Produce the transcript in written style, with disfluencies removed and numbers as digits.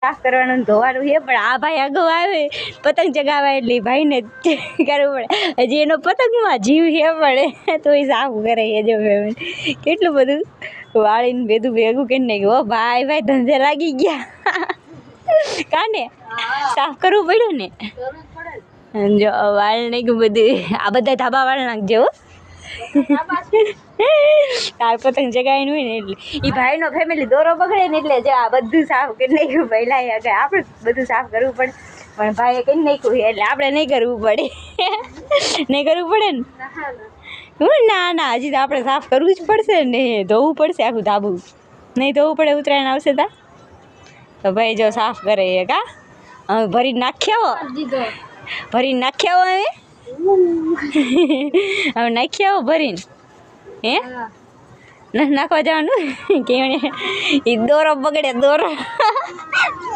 સાફ કરવાનું ધોવાનું છે પણ આ ભાઈ આગો આવે પતંગ ચગાવવા એટલે ભાઈને કરવું પડે. હજી એનો પતંગમાં જીવ છે પડે તો એ સાફ કરે છે. જો કેટલું બધું વાળીને બેધું ભેગું કરી નાખ્યું. ઓ ભાઈ ભાઈ ધંધે લાગી ગયા કાને સાફ કરવું પડ્યું ને. જો વાળ નાખ્યું બધું. આ બધા ધાબા વાળ નાખજો. તાર પતંગ જગાવીને હોય ને એટલે એ ભાઈનો ફેમિલી દોરો બગડે ને એટલે જો આ બધું સાફ કરી નાખ્યું. પહેલા આપણે બધું સાફ કરવું પડે પણ ભાઈએ કરી નાખ્યું એટલે આપણે નહીં કરવું પડે. નહીં કરવું પડે ને. હું ના ના હજી તો આપણે સાફ કરવું જ પડશે ને. ધોવું પડશે આખું ધાબુ. નહીં ધોવું પડે ઉત્તરાયણ આવશે તો ભાઈ જો સાફ કરે એ કા હવે ભરીને નાખ્યા ભરીને નાખ્યા હવે હવે નાખ્યા ભરીને હે નાખવા જવાનું કે એ દોરો બગડે દોરો